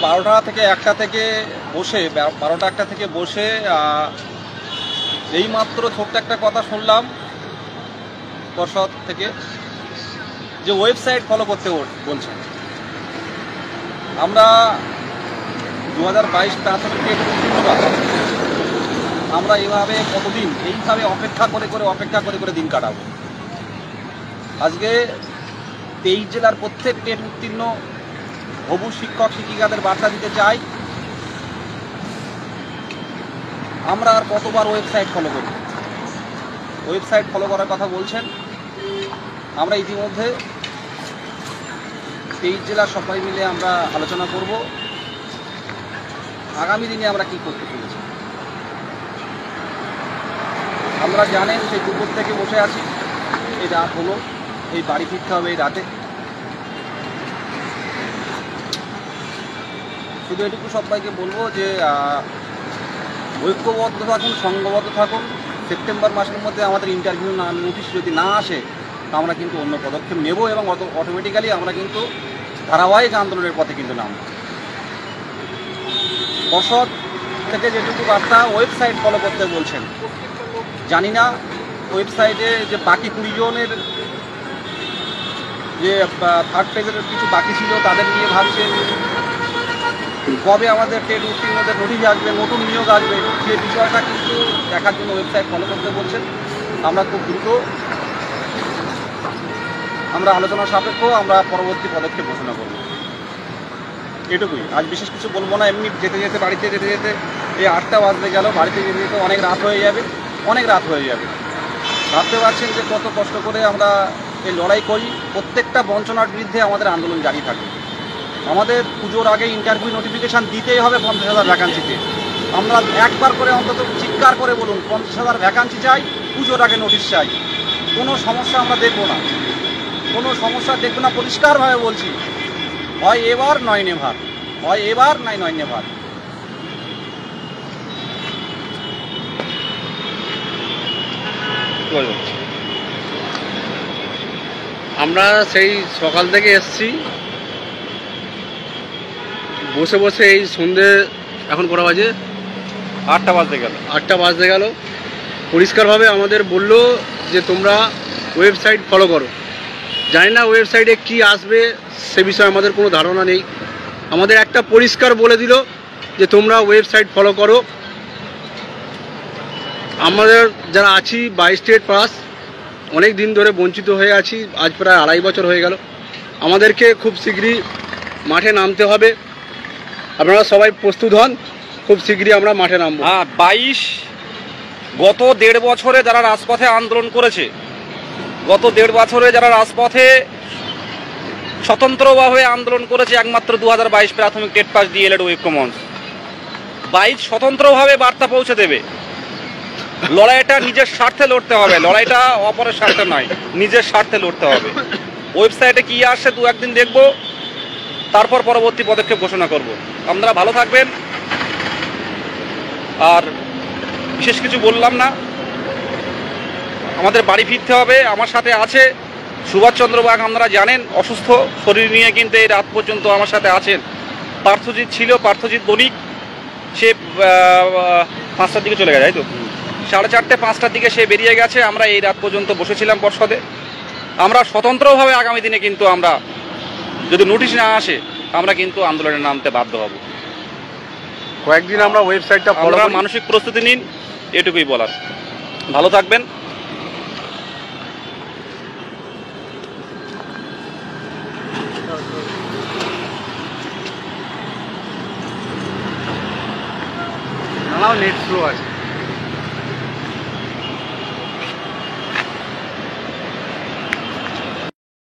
12টা থেকে 1টা থেকে বসে 12টা 1টা থেকে বসে এইমাত্র ছোট্ট একটা কথা শুনলাম পর্ষদ থেকে যে ওয়েবসাইট ফলো করতে বলছে। আমরা 2022 প্রাথমিক আমরা এইভাবে কতদিন এইভাবে অপেক্ষা করে দিন কাটাবো। আজকে 23 জেলার প্রত্যেক টেট উত্তীর্ণ হবু শিক্ষক শিক্ষিকাদের বার্তা দিতে চাই, আমরা আর কতবার ওয়েবসাইট ফলো করব। ওয়েবসাইট ফলো করার কথা বলছেন, আমরা ইতিমধ্যে 23 জেলার সবাই মিলে আমরা আলোচনা করব আগামী দিনে আমরা কি করতে চলেছি। আমরা জানেন সেই দুপুর থেকে বসে আছি, এই রাত হলো, এই বাড়ি ফিরতে হবে এই রাতে। শুধু এটুকু সবাইকে বলবো যে ঐক্যবদ্ধ থাকুন, সংঘবদ্ধ থাকুন। সেপ্টেম্বর মাসের মধ্যে আমাদের ইন্টারভিউ নোটিশ যদি না আসে তা আমরা কিন্তু অন্য পদক্ষেপ নেব এবং অটোমেটিক্যালি আমরা কিন্তু ধারাবাহিক আন্দোলনের পথে কিন্তু নামব। পর্ষদ থেকে যেটুকু বার্তা ওয়েবসাইট ফলো করতে বলছেন, জানি না ওয়েবসাইটে যে বাকি 20 জনের যে থার্ড ফেজের কিছু বাকি ছিল তাদের নিয়ে ভাবছেন, কবে আমাদের টেট উত্তীর্ণদের নোটিশ আসবে, নতুন নিয়োগ আসবে, সে বিষয়টা কিন্তু দেখার জন্য ওয়েবসাইট ফলো করতে বলছেন। আমরা খুব দ্রুত আমরা আলোচনা সাপেক্ষ আমরা পরবর্তী পদক্ষেপ ঘোষণা করব। এটুকুই, আজ বিশেষ কিছু বলবো না। এমনি বাড়িতে যেতে এই 8টা বাজতে গেল, বাড়িতে যেতে অনেক রাত হয়ে যাবে। ভাবতে পারছেন যে কত কষ্ট করে আমরা এই লড়াই করি। প্রত্যেকটা বঞ্চনার বিরুদ্ধে আমাদের আন্দোলন জারি থাকে। আমাদের পুজোর আগে ইন্টারভিউ নোটিফিকেশান দিতেই হবে 50,000 ভ্যাকান্সিতে। আমরা একবার করে অন্তত চিৎকার করে বলুন 50,000 ভ্যাকান্সি চাই, পুজোর আগে নোটিশ চাই। কোনো সমস্যা আমরা দেখব না, পরিষ্কারভাবে বলছি। হয় এবার নয় নেভার, নয় নেভার। আমরা সেই সকাল থেকে এসছি, বসে এই সন্ধ্যে এখন কটা বাজে? 8টা বাজতে গেল। পরিষ্কারভাবে আমাদের বললো যে তোমরা ওয়েবসাইট ফলো করো। জানি না ওয়েবসাইটে কি আসবে সে বিষয়ে আমাদের কোনো ধারণা নেই। আমাদের একটা পরিষ্কার বলে দিল যে তোমরা ওয়েবসাইট ফলো করো। আমাদের যারা আছি 22 স্টেট পাস, অনেক দিন ধরে বঞ্চিত হয়ে আছি, আজ প্রায় 2.5 বছর হয়ে গেল। আমাদেরকে খুব শীঘ্রই মাঠে নামতে হবে। আপনারা সবাই প্রস্তুত হন, খুব শীঘ্রই আমরা মাঠে নামবো। হ্যাঁ, 22 গত 1.5 বছরে যারা রাজপথে আন্দোলন করেছে, রাজপথে স্বতন্ত্রভাবে আন্দোলন করেছে একমাত্র 2022 প্রাথমিক টেট পাস ডিএলএড ঐক্য মঞ্চ। 22 স্বতন্ত্রভাবে বার্তা পৌঁছে দেবে। লড়াইটা নিজের স্বার্থে লড়তে হবে, লড়াইটা অপরের স্বার্থে নয়, নিজের স্বার্থে লড়তে হবে। ওয়েবসাইটে কি আসে 2-1 দিন দেখব, তারপর পরবর্তী পদক্ষেপ ঘোষণা করব। আপনারা ভালো থাকবেন, আর বিশেষ কিছু বললাম না। আমাদের বাড়ি ফিরতে হবে। আমার সাথে আছে সুভাষচন্দ্র বাগ, আপনারা জানেন অসুস্থ শরীর নিয়ে কিন্তু এই রাত পর্যন্ত আমার সাথে আছেন। পার্থজিৎ বণিক, সে 5টার দিকে চলে গেছে, তাই তো 4:30 5টার দিকে সে বেরিয়ে গেছে। আমরা এই রাত পর্যন্ত বসেছিলাম পর্ষদে। আমরা স্বতন্ত্রভাবে আগামী দিনে কিন্তু আমরা যদি নোটিশ না আসে আমরা কিন্তু আন্দোলনে নামতে বাধ্য হব। কয়েকদিন আমরা ওয়েবসাইটটা ফলো করি, মানসিক প্রস্তুতি নিন, এটুকুই বলার। ভালো থাকবেন। নেট স্লো আছে।